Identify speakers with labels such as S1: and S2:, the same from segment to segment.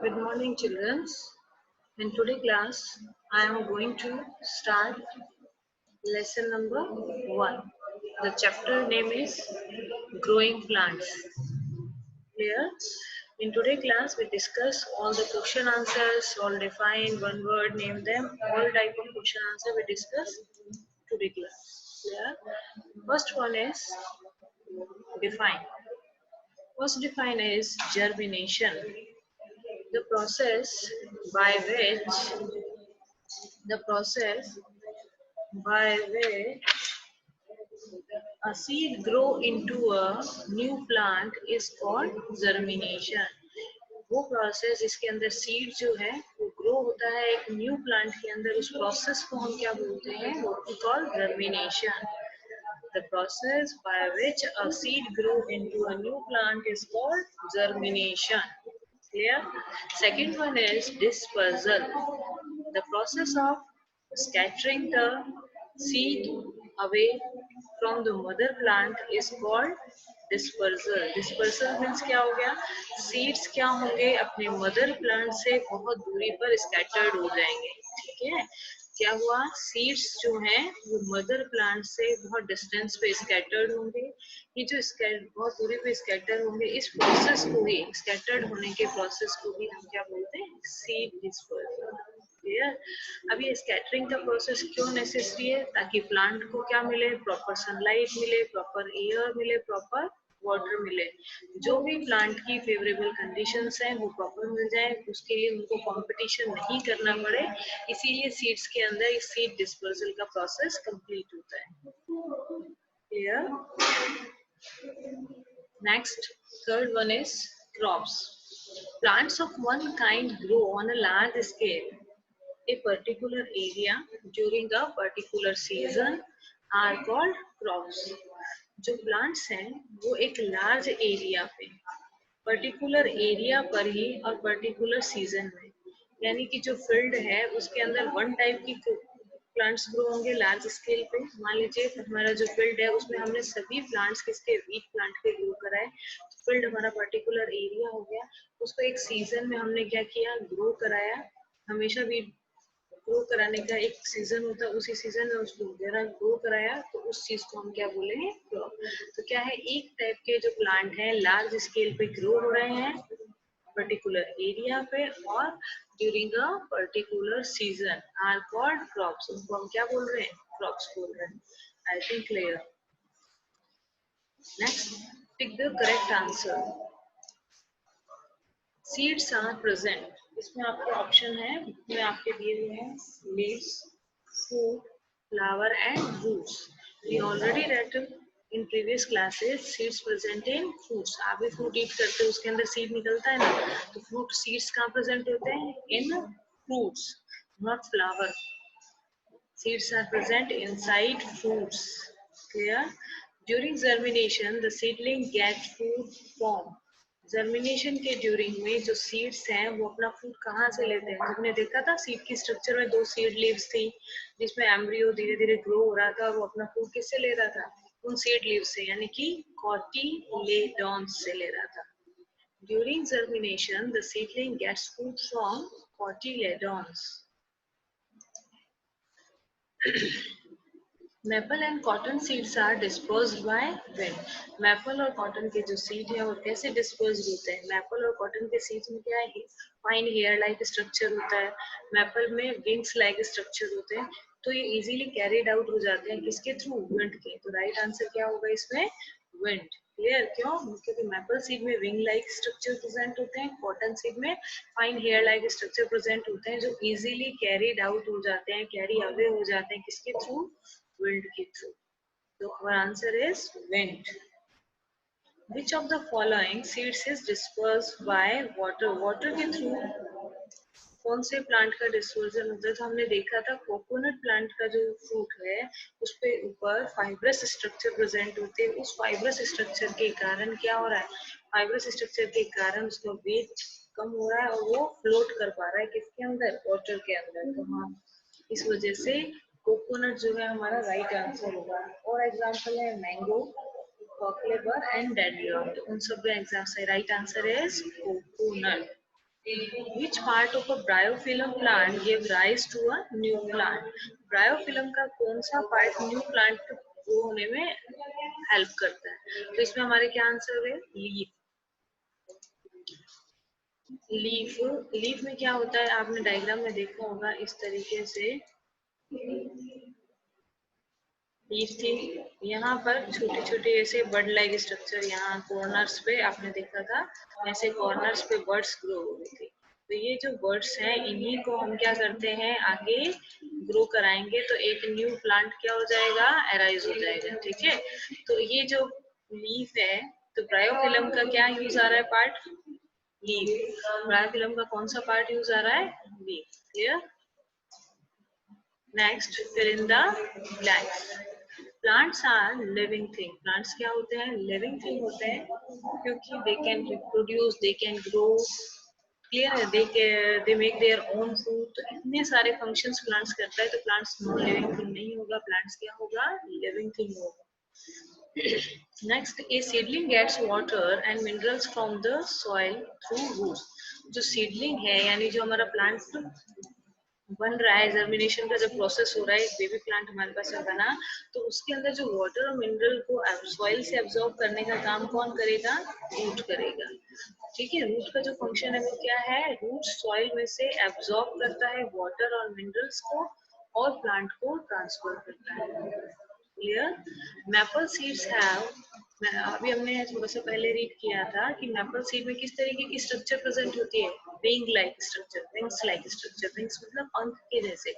S1: Good morning, children. In today class, I am going to start lesson number 1. The chapter name is Growing Plants. Here, in today class, we discuss all the question answers, all define one word, name them, all type of question answer we discuss today class. Clear? First one is define. First define is germination. The by which the process by which a seed grow into a new plant is called germination. वो process जिसके अंदर seed जो है वो grow होता है एक new plant के अंदर, उस प्रोसेस को हम क्या बोलते हैं? वो call germination. The process by which a seed grow into a new plant is called germination. Clear? Second one is dispersal. The process of scattering the seed away from the mother plant is called dispersal. Dispersal means क्या हो गया? Seeds क्या होंगे? अपने mother plant से बहुत दूरी पर scattered हो जाएंगे. ठीक है? क्या हुआ? सीड्स जो हैं वो मदर प्लांट से बहुत डिस्टेंस पे स्कैटर्ड होंगे. ये जो बहुत दूरी पे स्कैटर होंगे, इस प्रोसेस को ही, स्कैटर्ड होने के प्रोसेस को भी हम क्या बोलते हैं? Seed dispersal. क्लियर? अब ये स्कैटरिंग का प्रोसेस क्यों नेसेसरी है? ताकि प्लांट को क्या मिले? प्रॉपर सनलाइट मिले, प्रॉपर एयर मिले, प्रॉपर वाटर मिले. जो भी प्लांट की फेवरेबल कंडीशंस हैं वो प्रॉपर मिल जाए, उसके लिए उनको कंपटीशन नहीं करना पड़े. इसीलिए सीड्स के अंदर इस सीड डिस्पर्सल का प्रोसेस कंप्लीट होता है. Clear? Next, third one is crops. Plants of one kind grow on a large scale. A particular area during a particular season are called crops. जो प्लांट्स हैं वो एक लार्ज एरिया पे, particular area पर ही और particular season में, यानी कि जो फील्ड है उसके अंदर वन टाइप की प्लांट्स ग्रो होंगे लार्ज स्केल पे. मान लीजिए हमारा जो फील्ड है उसमें हमने सभी प्लांट्स किसके? वीट प्लांट के ग्रो कराए. फील्ड हमारा पर्टिकुलर एरिया हो गया, उसको एक सीजन में हमने क्या किया? ग्रो कराया. हमेशा भी ग्रो कराने का एक सीजन होता है, उसी सीजन में उसको जरा ग्रो कराया तो उस चीज को हम क्या बोलेंगे? क्रॉप. तो क्या है? एक टाइप के जो प्लांट है लार्ज स्केल पे ग्रो हो रहे हैं पर्टिकुलर एरिया पे और during a particular season are called crops. उनको हम क्या बोल रहे हैं? क्रॉप्स बोल रहे हैं. I think clear. Next, tick the correct answer. Seeds are present. इसमें आपके ऑप्शन है, इसमें आपके दिए हुए हैं leaves, fruit, flower and roots. We already read in previous classes seeds present in fruits. आप भी fruit eat करते हो, उसके अंदर seed निकलता है ना, तो fruit seeds कहाँ present होते हैं? In fruits, not flower. Seeds are present inside fruits. Clear? During germination, the seedling get food form. Germination के ड्यूरिंग में जो सीड्स हैं वो अपना फूड कहाँ से लेते हैं? हमने देखा था सीड की स्ट्रक्चर में दो सीड लीव्स थी जिसमें एम्ब्रियो धीरे धीरे ग्रो हो रहा था. वो अपना फूड किससे ले रहा था? उन सीड लीव्स से, यानी कि कॉटिलेडॉन्स से ले रहा था. During germination the seedling gets food from cotyledons. Maple and cotton seeds are dispersed by wind. Maple और कॉटन के जो सीड है वो कैसे डिस्पर्स्ड होते हैं? मैपल और कॉटन के सीड्स में क्या है? फाइन हेयर लाइक स्ट्रक्चर होता है. मैपल में विंग्स लाइक स्ट्रक्चर होते हैं. तो ये इजीली कैरिड आउट हो जाते हैं किसके थ्रू? विंड के. तो राइट आंसर क्या होगा इसमें? विंड. क्लियर? क्यों? क्योंकि मैपल सीड में विंग लाइक स्ट्रक्चर प्रेजेंट होते हैं, कॉटन सीड में fine hair like structure present होते हैं जो इजीली कैरिड आउट हो जाते हैं, कैरी अवे हो जाते हैं किसके थ्रू? Wind के through. So our answer is wind. Which of the following seeds is dispersed by water? Water के through कौन से प्लांट का डिस्पर्जन होता है? तो हमने देखा था कोकोनट प्लांट का जो फ्रूट है उस पे ऊपर फाइब्रस स्ट्रक्चर प्रेजेंट होते हैं. उस फाइब्रस स्ट्रक्चर के कारण क्या हो रहा है? फाइब्रस स्ट्रक्चर के कारण उसका वेट कम हो रहा है और वो फ्लोट कर पा रहा है किसके अंदर? वाटर के अंदर. तो हाँ, इस वजह से कोकोनट जो है हमारा राइट आंसर होगा. और एग्जांपल है मैंगो, कॉकलेबर एंड डेडलियम. तो उन सब का example right answer is coconut. Which part of a bryophyllum plant gave rise to a new plant? Bryophyllum का कौन सा पार्ट न्यू प्लांट ग्रो होने में हेल्प करता है? तो इसमें हमारे क्या आंसर है? लीफ। लीफ लीफ में क्या होता है, आपने डायग्राम में देखा होगा इस तरीके से लीफ थी, यहाँ पर छोटे छोटे ऐसे बर्ड लाइक स्ट्रक्चर, यहाँ कॉर्नर्स पे आपने देखा था, ऐसे कॉर्नर्स पे बर्ड्स ग्रो हो गई थी। तो ये जो बर्ड्स हैं इन्हीं को हम क्या करते हैं, आगे ग्रो कराएंगे तो एक न्यू प्लांट क्या हो जाएगा, अराइज हो जाएगा। ठीक है, तो ये जो लीफ है, तो ब्रायोफिलम का क्या यूज आ रहा है पार्ट? लीफ। ब्रायोफिलम का कौन सा पार्ट यूज आ रहा है? Leaf. Clear? Next, fill in the blanks. Plants are living thing. Plants क्या होते हैं? लिविंग थिंग होते हैं, क्योंकि they can reproduce, they can grow, clear है, they make their own food. तो इतने सारे फंक्शंस प्लांट्स करता है, तो प्लांट्स नॉन लिविंग थिंग नहीं होगा, प्लांट्स क्या होगा? लिविंग थिंग होगा। Next, a seedling gets water and minerals from the soil through roots. जो सीडलिंग है, यानी जो हमारा प्लांट बन रहा है, जर्मिनेशन का जब प्रोसेस हो रहा है, बेबी प्लांट हमारे पास में बना, तो उसके अंदर जो वाटर और मिनरल को सॉइल से एब्जॉर्ब करने का काम कौन करेगा? रूट करेगा। ठीक है, रूट का जो फंक्शन है वो क्या है? रूट सॉइल में से एब्जॉर्ब करता है वाटर और मिनरल्स को और प्लांट को ट्रांसफर करता है। क्लियर? मैपल सीड्स हैव, अभी हमने थोड़ा सा पहले रीड किया था कि मैपल सीड में किस तरीके की स्ट्रक्चर प्रेजेंट होती है? Wing like structure, wings like structure, wings मतलब पंख के जैसे।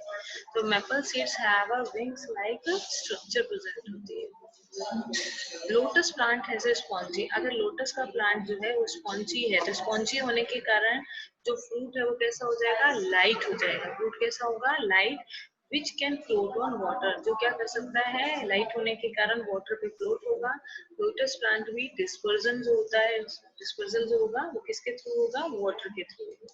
S1: तो maple seeds have a wings like structure present होती है। लोटस प्लांट है स्पॉन्जी। अगर लोटस का प्लांट जो है वो स्पॉन्जी है, तो स्पॉन्जी होने के कारण जो फ्रूट है वो कैसा हो जाएगा? लाइट हो जाएगा। फ्रूट कैसा होगा? Light. Which can float on water, जो क्या कर सकता है? लाइट होने के कारण वाटर पे फ्लोट होगा। लोटस प्लांट भी डिस्पर्जन जो होता है, डिस्पर्जल जो होगा वो किसके थ्रू होगा? वाटर के थ्रू होगा।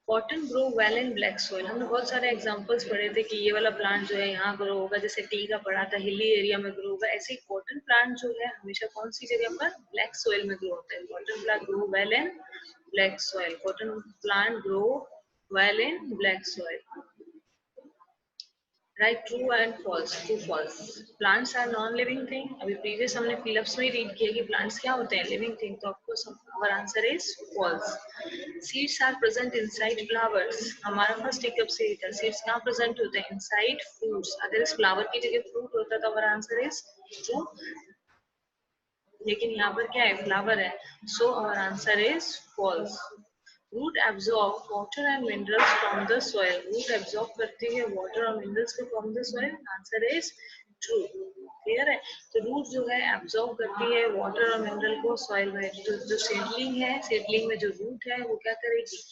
S1: Cotton grow well in black soil. हमने बहुत सारे एग्जांपल्स पढ़े थे कि ये वाला प्लांट जो है यहाँ ग्रो होगा, जैसे टी का पढ़ा था, हिली एरिया में ग्रो होगा। ऐसे ही कॉटन प्लांट जो है हमेशा कौन सी जगह पर? ब्लैक सॉइल में ग्रो होता है। Cotton plant grow well in black soil. Cotton plant grow well in black soil. Right, true and false. True false. Plants are non living thing. अभी प्रीवियस हमने फिलअप्स में रीड किया कि प्लांट्स क्या होते हैं? Living thing. तो of course our answer is false. Seeds are present inside flowers. हमारा फर्स्ट टिकअप से था, सीड्स कहाँ प्रेजेंट होते हैं? Inside fruits. अगर इस फ्लावर की जगह फ्रूट होता तो हमारा आंसर इज ट्रू, लेकिन यहाँ पर क्या है? फ्लावर है, so our answer is false. Root absorb water and minerals from the soil. Root absorb करती है वाटर और मिनरल्स को from the soil. Answer is true. Clear है? तो रूट जो है एब्जॉर्ब करती है वाटर और मिनरल को सॉइल में। जो सीडलिंग है, सीडलिंग में जो रूट है वो क्या करेगी?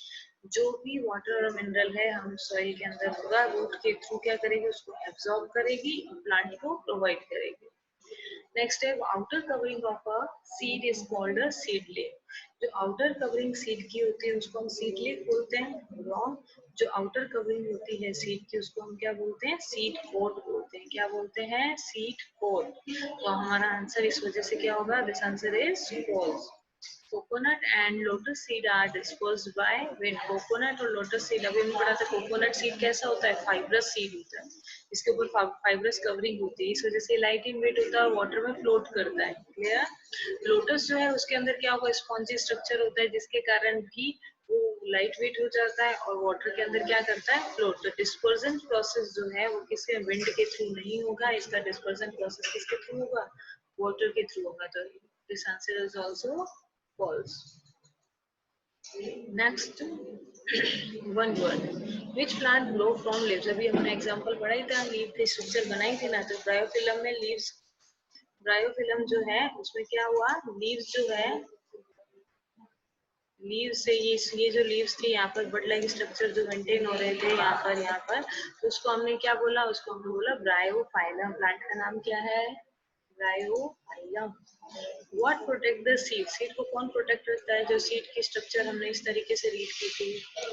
S1: जो भी वाटर और मिनरल है हम सॉइल के अंदर होगा, रूट के थ्रू क्या करेगी? उसको एब्जॉर्ब करेगी, प्लांट को प्रोवाइड करेगी। नेक्स्ट है, outer covering of a seed is called a seedling. जो आउटर कवरिंग सीड की होती है उसको हम सीडलिंग बोलते हैं। रॉन्ग। जो आउटर कवरिंग होती है सीड की उसको हम क्या बोलते हैं? सीड कोट बोलते हैं। क्या बोलते हैं? Seed coat. तो हमारा आंसर इस वजह से क्या होगा? This answer is false. Coconut and lotus seed are dispersed by wind. Coconut और लोटस सीड, अभी हमने पढ़ा था कोकोनट सीड कैसा होता है? फाइब्रस सीड होता है, इसके ऊपर फाइब्रस कवरिंग होती है, इस वजह से लाइट इन वेट होता है और वाटर में फ्लोट करता है। क्लियर? लोटस जो है उसके अंदर क्या होगा? स्पॉन्जी स्ट्रक्चर होता है, जिसके कारण भी वो लाइट वेट हो जाता है और वाटर के अंदर क्या करता है? फ्लोट। तो डिस्पर्जन प्रोसेस जो है वो किसके? विंड के थ्रू नहीं होगा, इसका डिस्पर्जन प्रोसेस किसके थ्रू होगा? वाटर के थ्रू होगा। तो this answer is also false. Next, one word. Which plant grow from leaves? अभी हमने एग्जांपल पढ़ा ही था, लीव की स्ट्रक्चर बनाई थी ना। तो ब्रायोफिलम में लीव्स, ब्रायोफिलम जो है उसमें क्या हुआ? लीव्स जो है, लीव्स से ये जो लीव्स थी यहाँ पर बर्ड लाइक स्ट्रक्चर जो मेंटेन हो रहे थे यहाँ पर, तो उसको हमने क्या बोला? उसको हमने बोला ब्रायोफाइलम। प्लांट का नाम क्या है? Bryophyllum. What protect the seed? Seed को कौन प्रोटेक्ट करता है? जो सीड की स्ट्रक्चर हमने इस तरीके से रीड की थी,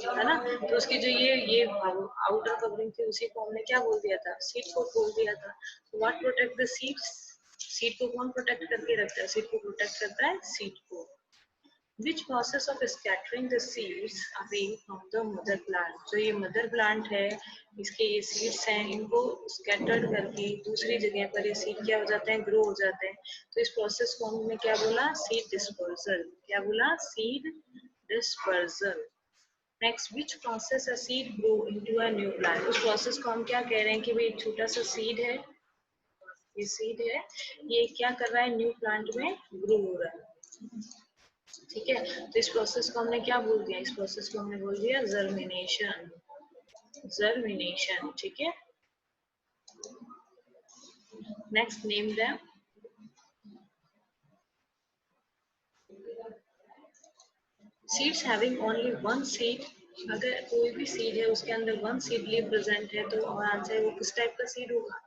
S1: है ना, तो उसकी जो ये आउटर कवरिंग थी उसी को हमने क्या बोल दिया था? सीड को बोल दिया था। What protect the seeds? Seed को कौन प्रोटेक्ट करके रखता है? सीड को प्रोटेक्ट करता है सीड को। Which process of scattering the seeds away from the mother plant? जो ये mother plant है, इसके ये seeds हैं, इनको scattered करके दूसरी जगह पर ये seed क्या हो जाते हैं, grow हो जाते हैं. तो इस process को हमने क्या बोला, seed dispersal. क्या बोला, seed dispersal. Next, which process a seed grow into a new plant? उस process को हम क्या कह रहे हैं कि भाई एक छोटा सा seed है, ये seed है, ये क्या कर रहा है, new plant में grow हो रहा है. ठीक है, तो इस प्रोसेस को हमने क्या बोल दिया, इस प्रोसेस को हमने बोल दिया जर्मिनेशन. जर्मिनेशन, ठीक है. Next, name them. Seeds having only one seed. अगर कोई भी सीड है उसके अंदर वन सीड लीव प्रेजेंट है तो आंसर वो किस टाइप का सीड होगा,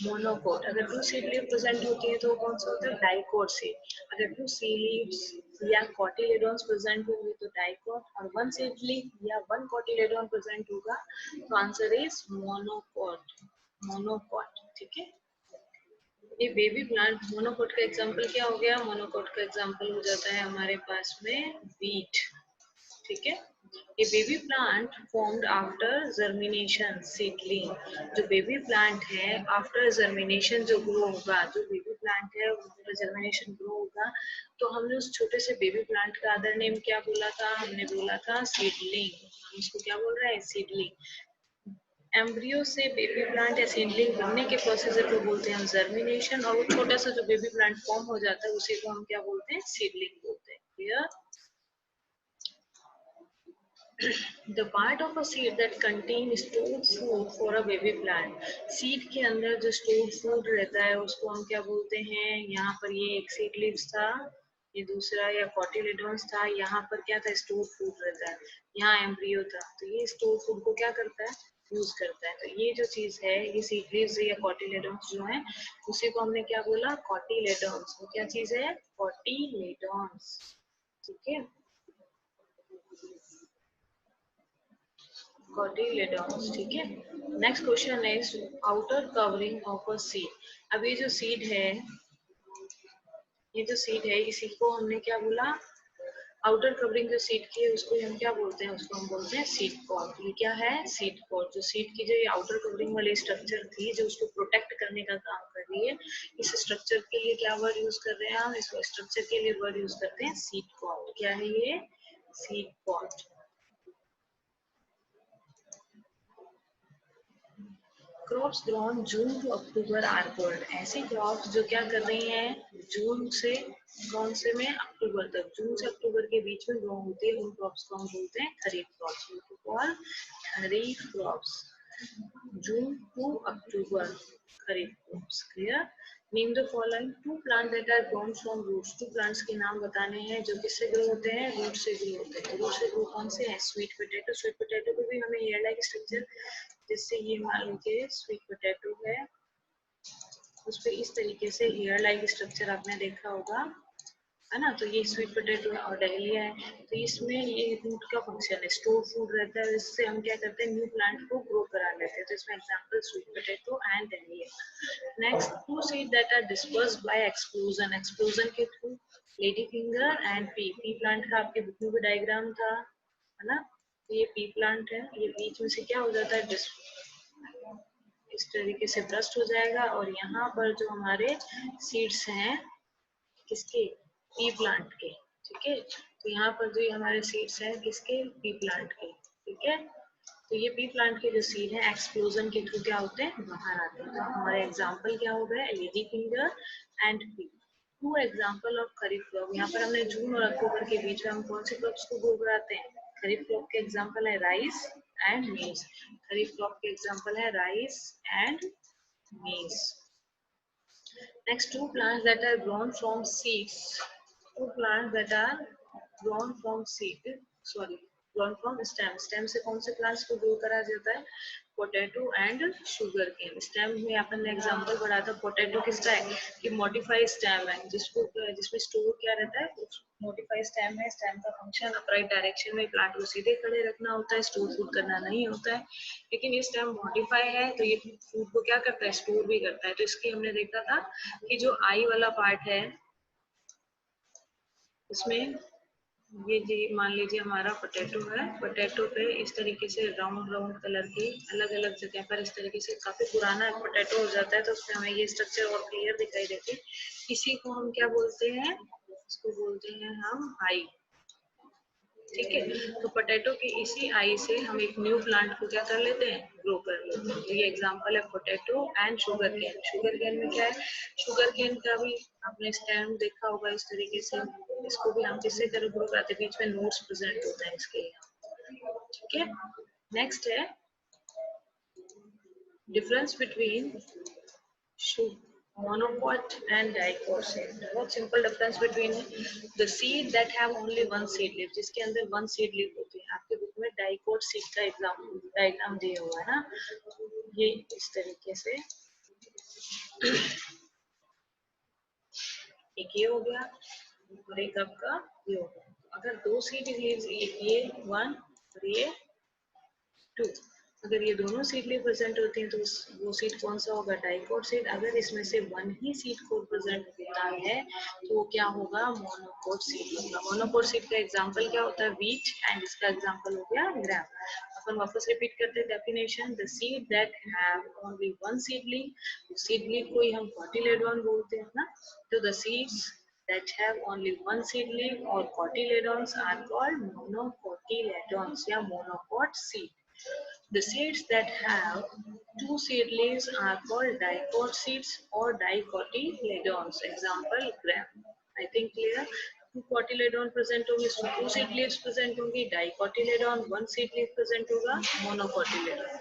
S1: मोनोकोट. अगर टू सीड लीव प्रेजेंट होती है तो कौन सा होता है, डाइकोट सीड. अगर टू सीड लीव्स या कॉटिलेडोन्स प्रेजेंट होंगे तो डाइकोट, और वन सीड लीव या वन कॉटिलेडोन प्रेजेंट होगा तो आंसर इज मोनोकोट. मोनोकोट, ठीक है. ये बेबी प्लांट मोनोकोट का एग्जांपल क्या हो गया, मोनोकोट का एग्जांपल हो जाता है हमारे पास में बीट. ठीक है. ये baby plant formed after germination seedling. जो बेबी प्लांट है आफ्टर जर्मिनेशन जो ग्रो होगा, जो बेबी प्लांट है आफ्टर जर्मिनेशन ग्रो होगा, तो हमने उस छोटे से बेबी प्लांट का अदर नेम क्या बोला था, हमने बोला था सीडलिंग. हम इसको क्या बोल रहे हैं, सीडलिंग. एम्ब्रियो से बेबी प्लांट या सीडलिंग बनने के प्रोसेसर को बोलते हैं हम जर्मिनेशन, और वो छोटा सा जो बेबी प्लांट फॉर्म हो जाता है उसी को हम क्या बोलते हैं, सीडलिंग बोलते हैं. Clear. The part of a seed that contain stored food for a baby plant. Seed के अंदर जो stored food रहता है उसको हम क्या बोलते हैं, यहाँ पर ये एक सीड लीव्स था, ये दूसरा या कॉटिलेडोन्स था, यहाँ पर क्या था, stored food रहता है, यहाँ एम्ब्रियो था, तो ये stored food को क्या करता है, यूज करता है. तो ये जो चीज है, ये सीड लीव्स या कॉटिलेडोन्स जो है उसी को हमने क्या बोला, कॉटिलेडोन्स. वो क्या चीज है, कॉटिलेडोन्स. ठीक है, cotyledons. ठीक है. Next question is outer covering of a seed. अब ये जो सीड है, ये जो सीड है इसी को हमने क्या बोला, आउटर कवरिंग जो सीड की है उसको हम क्या बोलते हैं, उसको हम बोलते हैं सीड पॉड. ये क्या है, सीड पॉड. जो सीड की जो आउटर कवरिंग वाली स्ट्रक्चर थी जो उसको प्रोटेक्ट करने का काम कर रही है, इस स्ट्रक्चर के लिए क्या वर्ड यूज कर रहे हैं हम, इस स्ट्रक्चर के लिए वर्ड यूज करते हैं सीड पॉड. क्या है ये, seed pod. Crops grown June to October are called. ऐसी क्रॉप्स जो क्या कर रही हैं, जून से कौन से में, अक्टूबर तक, जून से अक्टूबर के बीच में ग्रो होती है, उन क्रॉप्स को हम बोलते हैं kharif crops. Call kharif crops. June to October, kharif crops. Clear. Name the following two plant that are grown from roots. Two plants के नाम बताने हैं जो किससे ग्रो होते हैं, रूट से ग्रो होते हैं. रूट से ग्रो कौन से हैं, स्वीट पोटैटो. स्वीट पोटैटो को भी हमें हेयर लाइक स्ट्रक्चर, जिससे ये मान लीजिए स्वीट पोटैटो है, उस पर इस तरीके से हेयर लाइक स्ट्रक्चर आपने देखा होगा, है ना. तो ये स्वीट पोटैटो है और डहलिया है. तो इसमें ये रूट का फंक्शन है, स्टोर फूड रहता है, इससे हम क्या करते हैं, न्यू प्लांट को ग्रो करा लेते हैं. तो इसमें example sweet potato and dahlia. Next, two seed that are dispersed by explosion. Explosion के through lady finger and pea. Pea plant का आपके बुक में भी डायग्राम था, है ना. तो ये पी प्लांट है, ये बीच में से क्या हो जाता है, इस तरीके से ब्रस्ट हो जाएगा, और यहाँ पर जो हमारे सीड्स हैं किसके, पी प्लांट के. ठीक है. तो यहाँ पर जो हमारे सीड्स हैं किसके, पी प्लांट के. ठीक है. तो ये पी प्लांट के जो सीड है एक्सप्लोजन के थ्रू क्या होते हैं, बाहर आते हैं. तो हमारे एग्जाम्पल क्या हो गए, lady finger and pea. Two example of kharif crop. यहाँ पर हमने जून और अक्टूबर के बीच में हम कौन से क्रॉप्स को ग्रो कराते हैं, खरीफ क्रॉप के एग्जाम्पल है राइस एंड मीज. खरीफ क्रॉप के एग्जाम्पल है राइस एंड मीज. Next, two plants that are grown from seeds. Two plants that are grown from seed. Sorry, grown from stem. Stem से कौन से plants को grow करा जाता है, potato and sugar cane. Stem में अपन ने एग्जांपल पढ़ा था, पोटैटो किसका है कि मॉडिफाइड स्टेम है, जिसको जिसमें स्टोर क्या रहता है, मॉडिफाइड स्टेम है. स्टेम का फंक्शन अपराइट डायरेक्शन में प्लांट को सीधे खड़े रखना होता है, स्टोर फूड करना नहीं होता है. लेकिन ये स्टेम मॉडिफाई है तो ये फूड को क्या करता है, स्टोर भी करता है. तो इसकी हमने देखा था कि जो आई वाला पार्ट है इसमें ये जी मान लीजिए हमारा पोटैटो है। पोटैटो पे इस तरीके से राउंड राउंड कलर की अलग अलग जगह पर इस तरीके से काफी पुराना पोटैटो हो जाता है तो उसमें हमें ये स्ट्रक्चर और क्लियर दिखाई देती है। इसी को हम क्या बोलते हैं, इसको बोलते हैं हम आई। ठीक है, तो पोटैटो की इसी आई से हम एक न्यू प्लांट को क्या कर लेते हैं, ग्रो कर लेते हैं। तो ये एग्जांपल है potato and sugar cane. Sugar cane में क्या है, शुगर केन का भी आपने स्टेम देखा होगा इस तरीके से। इसको भी हम किससे कर ग्रो करते हैं, बीच में नोट्स प्रेजेंट होता है इसके। ठीक है, नेक्स्ट है difference between monopod and dipod seed. What simple difference between the seed that have only one seed leaf, जिसके अंदर one seed leaf होती है। आपके बुक में डाइकोट सीड का डायग्राम दिया हुआ है ना, ये इस तरीके से एक ये हो गया और एक आपका ये हो गया। अगर दो सीड लीव्स, एक ये वन और ये टू, अगर ये दोनों सीड लीव प्रेजेंट होती हैं तो वो सीड कौन सा होगा, डाइकोट सीड। अगर इसमें से वन ही सीड कोड प्रेजेंट होता है तो वो क्या होगा, मोनोकोट सीड होगा। मोनोकोट सीड का एग्जांपल क्या होता है, व्हीट, एंड इसका एग्जांपल हो गया ग्राम। अपन वापस रिपीट करते हैं definition, the seed that have only one seed leave को ही हम कॉटिलेडॉन बोलते हैं ना। तो the seeds that have only one seed leaf or cotyledons are called monocotyledons या monocot seed. The seeds that have two seed leaves are called dicot seeds or dicotyledons. Example gram. I think clear. Two cotyledon present होंगे, two seed leaves present होंगी, dicotyledon, one seed leaf present होगा, monocotyledon.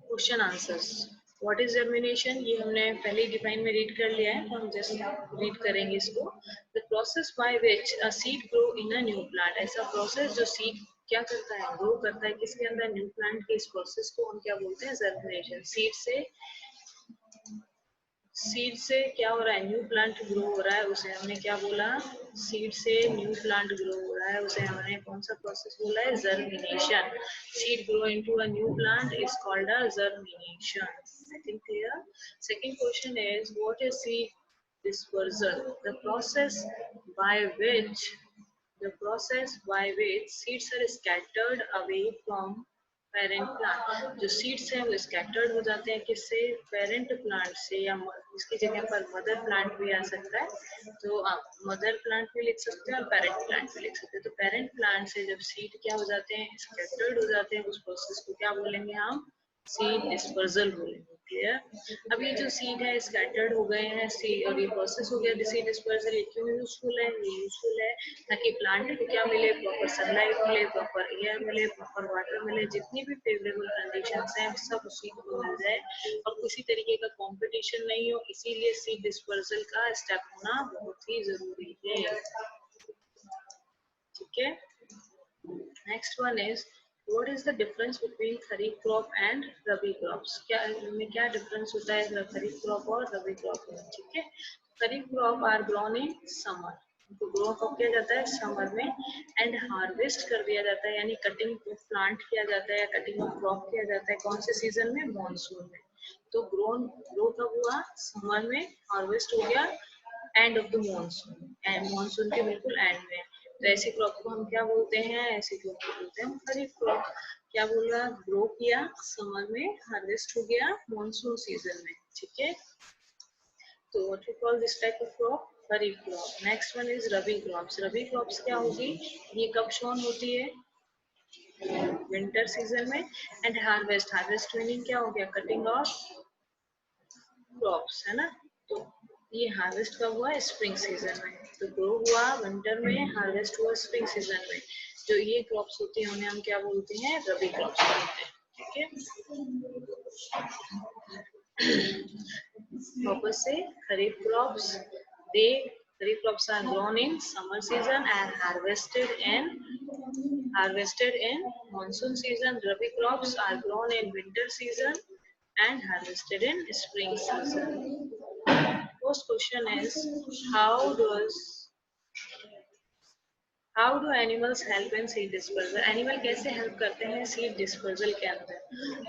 S1: Question answers. What is germination, ये हमने पहले define में read कर लिया है, तो हम जस्ट रीड करेंगे इसको। The process by which a seed grow in a new plant, ऐसा प्रोसेस जो सीड क्या करता है, ग्रो करता है किसके अंदर, न्यू प्लांट के। इस प्रोसेस को हम क्या बोलते हैं, जर्मिनेशन। सीड से क्या हो रहा है, न्यू प्लांट ग्रो हो रहा है, उसे हमने क्या बोला, सीड से न्यू प्लांट ग्रो हो रहा है, उसे हमने कौन सा प्रोसेस बोला है, germination. Seed grow into a new plant is called a germination. I think clear. Second question is what is seed dispersal, by which the process by which seeds are scattered away from parent plant. जो seeds हैं वो scattered हो जाते हैं किससे, parent plant से, या इसकी जगह पर मदर प्लांट भी आ सकता है। तो आप मदर प्लांट भी लिख सकते हैं और पेरेंट प्लांट भी लिख सकते हैं। तो पेरेंट प्लांट से जब सीड क्या हो जाते हैं, स्कैटर्ड हो जाते हैं, उस प्रोसेस को क्या बोलेंगे हम, सीड डिस्पर्सल बोलेंगे। क्लियर। अब ये जो सीड है स्कैटर्ड हो गए हैं सीड, और ये प्रोसेस हो गया सीड डिस्पर्सल। ये क्यों यूजफुल है, ये यूजफुल है ताकि प्लांट को क्या मिले, प्रॉपर सनलाइट मिले, प्रॉपर एयर मिले, प्रॉपर वाटर मिले, जितनी भी फेवरेबल कंडीशंस हैं सब सीड को मिल जाए और किसी तरीके का कंपटीशन नहीं हो। इसीलिए सीड डिस्पर्सल का स्टेप होना बहुत ही जरूरी है। ठीक है, next one is what is the difference between kharif crop and rabi crops, क्या इनमें क्या डिफरेंस होता है खरीफ क्रॉप और रबी क्रॉप में। ठीक है, kharif crop are grown in summer, तो ग्रो कब किया जाता है, समर में, एंड हार्वेस्ट कर दिया जाता है, यानी कटिंग प्लांट किया जाता है या कटिंग ऑफ क्रॉप किया जाता है कौन से सीजन में, मॉनसून में। तो ग्रो कब हुआ, समर में, हार्वेस्ट हो गया end of the monsoon, and monsoon के बिल्कुल एंड में। तो ऐसी क्रॉप को हम क्या बोलते हैं, ऐसी क्रॉप को बोलते हैं हम खरीफ क्रॉप। क्या बोल रहा, ग्रो किया समर में, हार्वेस्ट हो गया मॉनसून सीजन में। ठीक है, तो what we call this type of crop, kharif crop. Next one is rabi crops. Rabi crops क्या होगी, ये कब शोन होती है, विंटर सीजन में, एंड हार्वेस्ट मीनिंग क्या हो गया, कटिंग ऑफ क्रॉप्स, है ना। तो ये हार्वेस्ट कब हुआ, स्प्रिंग सीजन में। तो ग्रो हुआ विंटर में, हार्वेस्ट हुआ स्प्रिंग सीजन में। जो ये क्रॉप्स होती हैं उन्हें हम क्या बोलते हैं, रबी क्रॉप्स बोलते हैं। ठीक है, वापस से kharif crops, they kharif crops are grown in summer season and harvested in monsoon season. Rabi crops are grown in winter season and harvested in spring season. First question is how does how do animals help in seed dispersal? Animal कैसे help करते हैं seed dispersal के अंदर?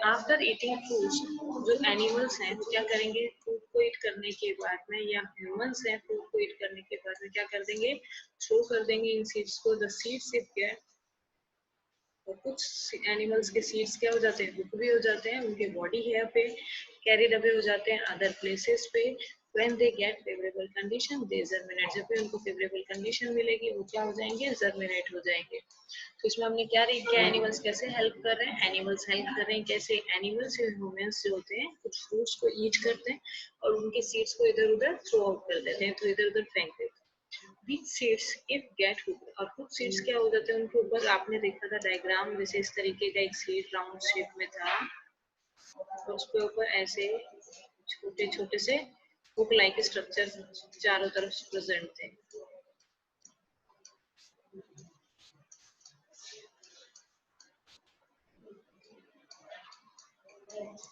S1: After eating fruits, जो animals हैं वो क्या करेंगे? फ्रूट को ईट करने के बाद में, या ह्यूमंस हैं फ्रूट को ईट करने के बाद में क्या कर देंगे? थ्रो कर देंगे इन सीड्स को। द सीड्स इफ गेट, और कुछ एनिमल्स के सीड्स क्या हो जाते हैं? कुक भी हो जाते हैं, उनके बॉडी हेयर पे कैरिड अवे हो जाते हैं अदर प्लेसेस पे। when they get favorable condition they germinate, जब भी उनको फेवरेबल कंडीशन मिलेगी वो क्या हो जाएंगे? जर्मिनेट हो जाएंगे। तो इसमें हमने क्या रीड किया? एनिमल्स कैसे हेल्प कर रहे हैं? एनिमल्स हेल्प कर रहे हैं कैसे? एनिमल्स और ह्यूमंस जो होते हैं कुछ फ्रूट्स को ईट करते हैं और उनके सीड्स को इधर उधर थ्रो आउट कर देते हैं, तो इधर उधर फेंक देते हैं। Which seeds if get hooked, और कुछ सीड्स क्या हो जाते हैं उनके ऊपर, आपने देखा था डायग्राम जैसे इस तरीके का एक सीड राउंड शेप में था, और उसके ऊपर ऐसे छोटे छोटे से हुक लाइक स्ट्रक्चर चारों तरफ प्रेजेंट थे।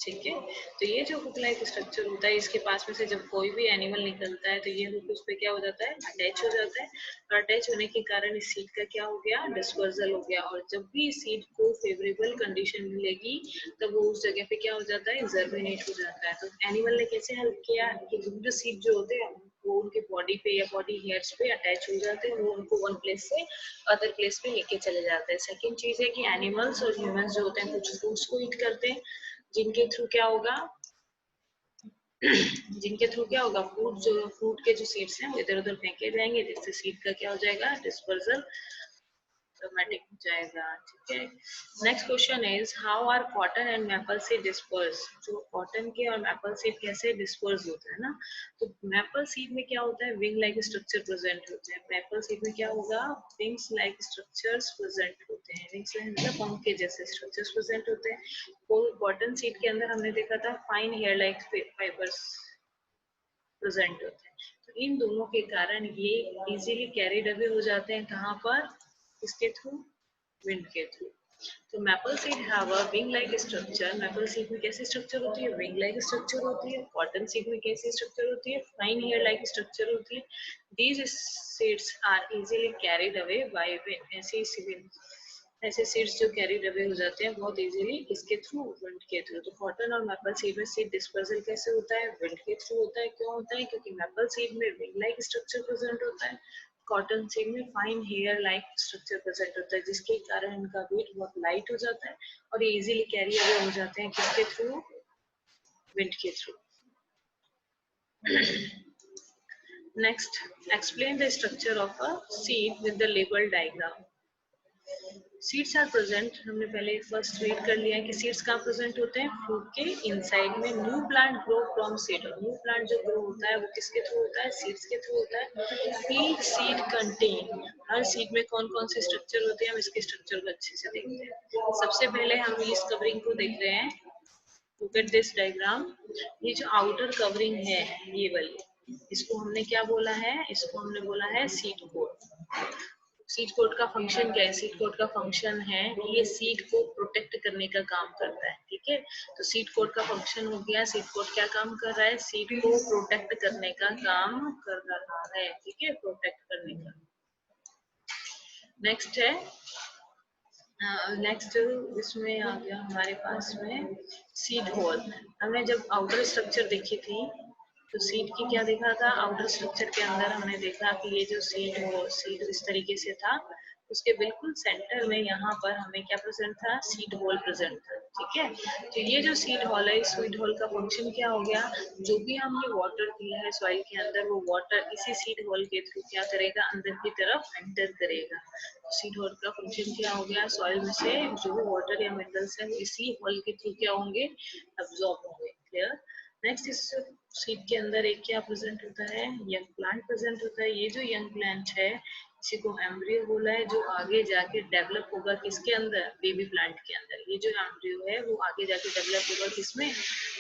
S1: ठीक है, तो ये जो हुक लाइक स्ट्रक्चर होता है इसके पास में से जब कोई भी एनिमल निकलता है तो ये हुक उस पे क्या हो जाता है? अटैच हो जाता है, और अटैच होने के कारण इस सीड का क्या हो गया? डिस्पर्सल हो गया। और जब भी सीड को फेवरेबल कंडीशन मिलेगी तब वो उस जगह पे क्या हो जाता है? जर्मिनेट हो जाता है। तो एनिमल ने कैसे हेल्प किया कि जो सीड जो होते हैं वो उनके बॉडी पे या बॉडी हेयर्स पे अटैच हो जाते हैं, वो उनको वन प्लेस से अदर प्लेस पे लेके चले जाते हैं। सेकंड चीज है कि एनिमल्स और ह्यूमंस जो होते हैं कुछ फ्रूट्स को ईट करते हैं, जिनके थ्रू क्या होगा? जिनके थ्रू क्या होगा? फ्रूट के जो सीड्स हैं वो इधर उधर फेंके जाएंगे, जिससे सीड का क्या हो जाएगा? डिस्पर्सल ऑटोमेटिक हो जाएगा। ठीक है, next question is how are cotton and maple seed disperse? जो कॉटन के और मैपल सीड कैसे डिस्पर्स होता है ना, तो मैपल सीड में क्या होता है? विंग लाइक स्ट्रक्चर प्रेजेंट होते हैं। मैपल सीड में क्या होगा? विंग्स लाइक स्ट्रक्चर्स प्रेजेंट होते हैं। विंग्स मतलब पंख के जैसे स्ट्रक्चर्स प्रेजेंट होते हैं। कॉटन सीड के अंदर हमने देखा था fine hair like fibres present होते हैं। तो इन दोनों के कारण ये इजीली कैरिड अवे हो जाते हैं। कहाँ पर? इसके थ्रू? विंड के थ्रू। तो maple seed have a wing like structure. Maple seed में कैसी स्ट्रक्चर होती है? विंग लाइक स्ट्रक्चर होती है। कॉटन सीड में कैसी स्ट्रक्चर होती है? फाइन हेयर लाइक स्ट्रक्चर होती है। These seeds are easily carried away by wind. ऐसे सीड्स जो कैरिड अवे हो जाते हैं बहुत इजीली इसके थ्रू, विंड के थ्रू। तो कॉटन और मैपल सीड में सीड डिस्पर्सल कैसे होता है? विंड के थ्रू होता है। क्यों होता है? क्योंकि मैपल सीड में विंग लाइक स्ट्रक्चर प्रेजेंट होता है, कॉटन सीड में fine hair like structure present होता है, जिसके कारण इनका वेट बहुत लाइट हो जाता है और ये इजीली कैरी अवे हो जाते हैं। किसके थ्रू? विंड के through. Next, explain the structure of a seed with the label diagram. Seeds are present, हमने पहले फर्स्ट रीड कर लिया है कि सीड्स कहाँ प्रेजेंट होते हैं? फ्रूट के इनसाइड में। New plant grow from seed, और न्यू प्लांट जो ग्रो होता है वो किसके थ्रू होता है? सीड्स के थ्रू होता है। ईच सीड कंटेन, हर सीड में कौन कौन से स्ट्रक्चर होते हैं हम इसके स्ट्रक्चर को अच्छे से देखते हैं। सबसे पहले हम इस कवरिंग को देख रहे हैं। Look at this diagram. ये जो आउटर कवरिंग है ये वाली, इसको हमने क्या बोला है? इसको हमने बोला है सीड कोट। सीड कोट का फंक्शन क्या है? सीड कोट का फंक्शन है कि ये सीड को प्रोटेक्ट करने का काम करता है। ठीक है, तो सीड कोट का फंक्शन हो गया। सीड कोट क्या काम कर रहा है? सीड को प्रोटेक्ट करने का काम कर रहा है। ठीक है, प्रोटेक्ट करने का। नेक्स्ट है, नेक्स्ट इसमें आ गया हमारे पास में सीड होल। हमने जब आउटर स्ट्रक्चर देखी थी तो सीड की क्या देखा था? आउटर स्ट्रक्चर के अंदर हमने देखा कि ये जो सीड इस तरीके से था, उसके बिल्कुल सेंटर में यहाँ पर हमें क्या प्रेजेंट था? सीड होल प्रेजेंट था। ठीक है, तो ये जो सीड होल है, इस सीड होल का फंक्शन क्या हो गया? जो भी हमने वाटर दिया है सॉइल के अंदर, वो वाटर इसी सीड होल के थ्रू क्या करेगा? अंदर की तरफ एंटर करेगा। सीड होल का फंक्शन क्या हो गया? सॉइल में से जो भी वाटर या मिनरल्स है वो इसी होल के थ्रू क्या होंगे? अब्सॉर्ब होंगे। क्लियर? नेक्स्ट, इस सीड के अंदर एक क्या प्रेजेंट होता है? यंग प्लांट प्रेजेंट होता है। ये जो यंग प्लांट है इसी को एम्ब्रियो बोला है, जो आगे जाके डेवलप होगा किसके अंदर? बेबी प्लांट के अंदर। ये जो एम्ब्रियो है वो आगे जाके डेवलप होगा किसमें?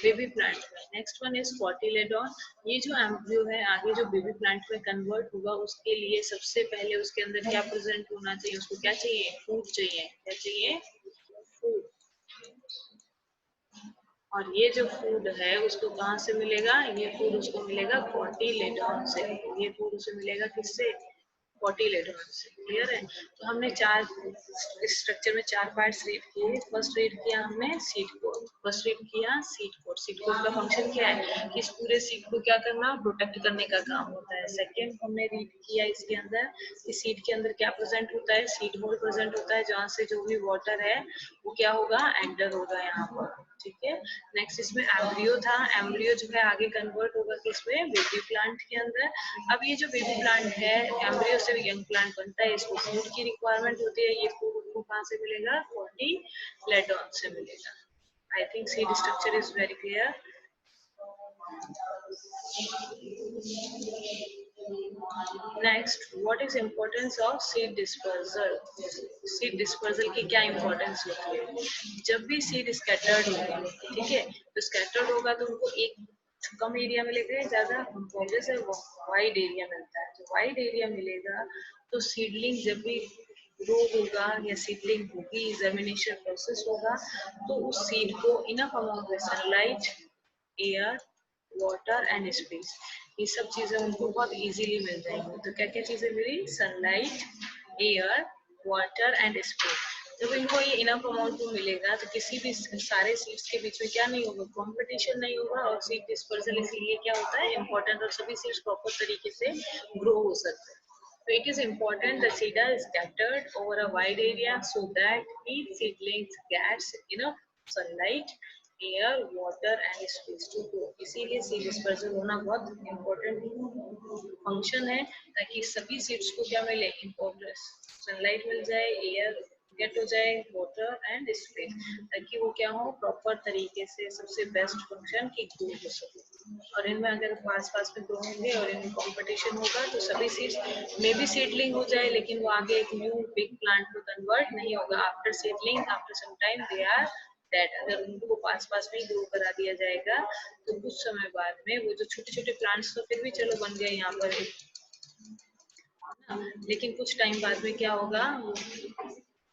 S1: बेबी प्लांट में। Next one is cotyledon. ये जो एम्ब्रियो है आगे जो बेबी प्लांट में कन्वर्ट होगा उसके लिए सबसे पहले उसके अंदर क्या प्रेजेंट होना चाहिए? उसको क्या चाहिए? फूड चाहिए। क्या चाहिए? फूड। और ये जो फूड है उसको कहाँ से मिलेगा? ये फूड उसको मिलेगा कॉटिलेडॉन से। ये फूड उसे मिलेगा किससे? 40 इलेक्ट्रॉन्स। क्लियर है? तो हमने चार स्ट्रक्चर में चार पार्ट्स रीड किए। फर्स्ट रीड किया हमने सीड कोड। फर्स्ट रीड किया सीड कोड। सीड कोड का फंक्शन क्या है कि इस पूरे सीड को क्या करना, प्रोटेक्ट करने का काम होता है। सेकेंड हमने रीड किया इसके अंदर कि सीड के अंदर क्या प्रेजेंट होता है, सीड होल प्रेजेंट होता है जहाँ से जो भी वाटर है वो क्या होगा, एंटर होगा यहाँ पर। ठीक है। नेक्स्ट इसमें एम्ब्रियो था। एम्ब्रियो जो है आगे कन्वर्ट होगा किसमें, बेबी प्लांट के अंदर। अब ये जो बेबी प्लांट है, एम्ब्रियो से यंग प्लांट बनता है, इसको फूड की रिक्वायरमेंट होती है। ये फूड को कहाँ से मिलेगा, 40 लेटॉन से मिलेगा। I think seed structure is very clear. Next, what is importance of seed dispersal. Seed dispersal की क्या इम्पोर्टेंस होती है, जब भी सीड स्कैटर्ड होगा, ठीक है, तो स्कैटर्ड होगा तो उनको एक कम एरिया मिलेगा, ज्यादा पौधे से वाइड एरिया मिलता है। तो वाइड एरिया मिलेगा तो सीडलिंग जब भी ग्रो होगा या सीडलिंग होगी, जर्मिनेशन प्रोसेस होगा, तो उस सीड को इनफ अमाउंट में sunlight, air, water and space, ये सब चीजें उनको बहुत इजीली मिल जाएंगी। तो क्या क्या चीजें मिली, sunlight, air, water and space. जब इनको ये इनफ अमाउंट में मिलेगा तो किसी भी सारे सीड्स के बीच में क्या नहीं होगा, कंपटीशन नहीं होगा, और सीड डिस्पर्सल इसीलिए क्या होता है इम्पोर्टेंट, और सभी सीड्स प्रॉपर तरीके से ग्रो हो सकते हैं। So it is important the seed is scattered over a wide area so that each seedling gets enough sunlight, air, water and space to grow. इसीलिए सीड डिस्पर्सल होना बहुत इम्पोर्टेंट फंक्शन है, ताकि सभी सीड्स को क्या मिले, इम्पोर्टेंस, सनलाइट मिल जाए, एयर गेट हो जाए, वाटर एंड स्पेस, ताकि वो क्या हो, प्रॉपर तरीके से सबसे बेस्ट फंक्शन की ग्रो हो सके। और इनमें अगर पास पास में ग्रो होंगे और इनमें कंपटीशन होगा तो सभी सीड्स में भी सीडलिंग हो जाए, लेकिन वो आगे एक न्यू बिग प्लांट में कन्वर्ट नहीं होगा। After seedling, after some time they are dead. अगर उनको पास पास में ग्रो करा दिया जाएगा तो कुछ समय बाद में वो जो छोटे छोटे प्लांट्स तो फिर भी चलो बन गए यहाँ पर, लेकिन कुछ टाइम बाद में क्या होगा, वो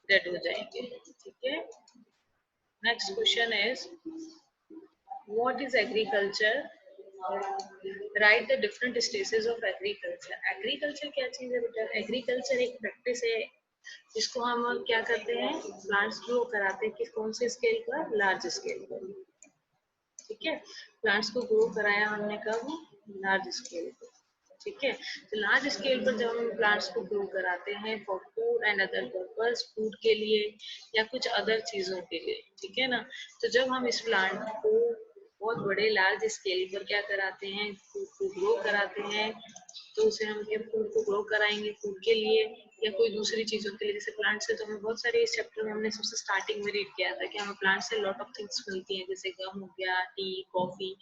S1: डेड हो जाएंगे। ठीक है। Next question is, what is agriculture, right the different stages of agriculture. Agriculture क्या चीज है बेटा, एग्रीकल्चर एक प्रैक्टिस है जिसको हम क्या करते हैं, प्लांट्स ग्रो कराते हैं, किस कौन से स्केल पर, लार्ज स्केल पर। ठीक है, प्लांट्स को ग्रो कराया हमने कब, लार्ज स्केल पर। ठीक है, तो लार्ज स्केल पर जब हम प्लांट्स को ग्रो कराते हैं for food and other purpose, food के लिए या कुछ अदर चीजों के लिए, ठीक है ना, तो जब हम इस प्लांट को बहुत बड़े लार्ज स्केल पर क्या कराते हैं, फूड को ग्रो कराते हैं, तो उसे हम क्या फूड को ग्रो कराएंगे, फूड के लिए या कोई दूसरी चीजों के लिए। जैसे प्लांट से तो हमें बहुत सारे, इस चैप्टर में हमने सबसे स्टार्टिंग में रीड किया था कि हमें प्लांट से लॉट ऑफ थिंग्स मिलती हैं, जैसे गम हो गया, टी, कॉफी,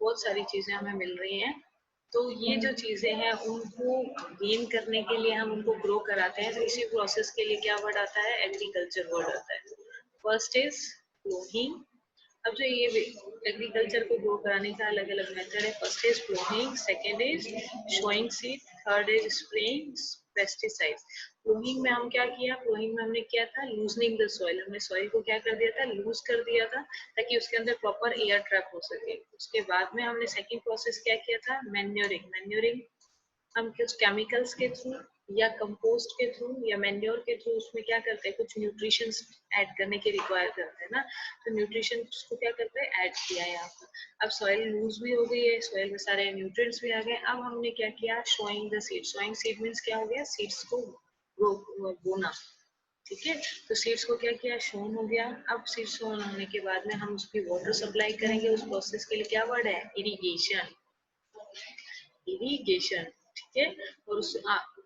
S1: बहुत सारी चीजें हमें मिल रही हैं। तो ये जो चीजें हैं उनको गेन करने के लिए हम उनको ग्रो कराते हैं, तो इसी प्रोसेस के लिए क्या वर्ड आता है, एग्रीकल्चर वर्ड आता है। First is cloning. अब जो ये एग्रीकल्चर को ग्रो कराने का अलग अलग मेथड है। First is cloning, second is showing seed, third is spraying pesticides. Cloning में हम क्या किया, क्लोनिंग में हमने किया था लूजनिंग द सॉइल, हमने सॉइल को क्या कर दिया था, लूज कर दिया था, ताकि उसके अंदर प्रॉपर एयर ट्रैप हो सके। उसके बाद में हमने सेकेंड प्रोसेस क्या किया था, मैन्योरिंग। मैन्योरिंग हम कुछ केमिकल्स के थ्रू या कंपोस्ट के थ्रू या मैन्योर के थ्रू उसमें क्या करते हैं, कुछ न्यूट्रिशन ऐड करने के रिक्वायर करते हैं ना, तो न्यूट्रिशन को क्या करते हैं, ऐड किया यहाँ पर। अब सॉइल लूज भी हो गई है, सॉइल में सारे न्यूट्रिएंट्स भी आ गए। अब हमने क्या किया, showing the seed. Showing seed means क्या हो गया, सीड्स को बोना। ठीक है, तो सीड्स को क्या किया, शोन हो गया। अब सीड्स शोन होने के बाद में हम उसकी वाटर सप्लाई करेंगे। उस प्रोसेस के लिए क्या वर्ड है, इरिगेशन। इरिगेशन, ठीक है। और उस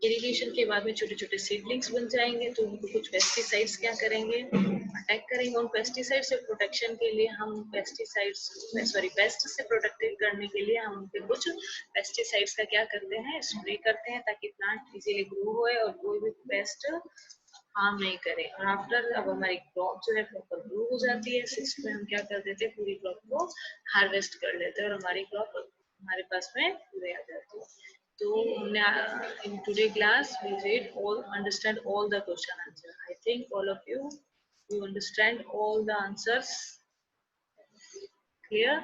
S1: इरिगेशन के बाद में छोटे छोटे सीडलिंग्स बन जाएंगे, तो उनको कुछ पेस्टिसाइड्स क्या करेंगे, अटैक करेंगे। उन पेस्टिसाइड से प्रोटेक्शन के लिए हम पेस्टिसाइड्स, सॉरी, पेस्ट से प्रोटेक्टेड करने के लिए हम उनपे कुछ पेस्टिसाइड्स का क्या करते हैं, स्प्रे करते हैं, ताकि प्लांट इजीली ग्रो होए और कोई भी पेस्ट हार्म नहीं करे। और आफ्टर, अब हमारी क्रॉप जो है प्रॉपर ग्रो हो जाती है, सिक्स में हम क्या कर देते हैं, पूरी क्रॉप को हार्वेस्ट कर लेते हैं और हमारी क्रॉप हमारे पास में पूरे आ जाती है। तो हमने in today class we read all, understand all the question answer. I think all of you understand all the answers. Clear?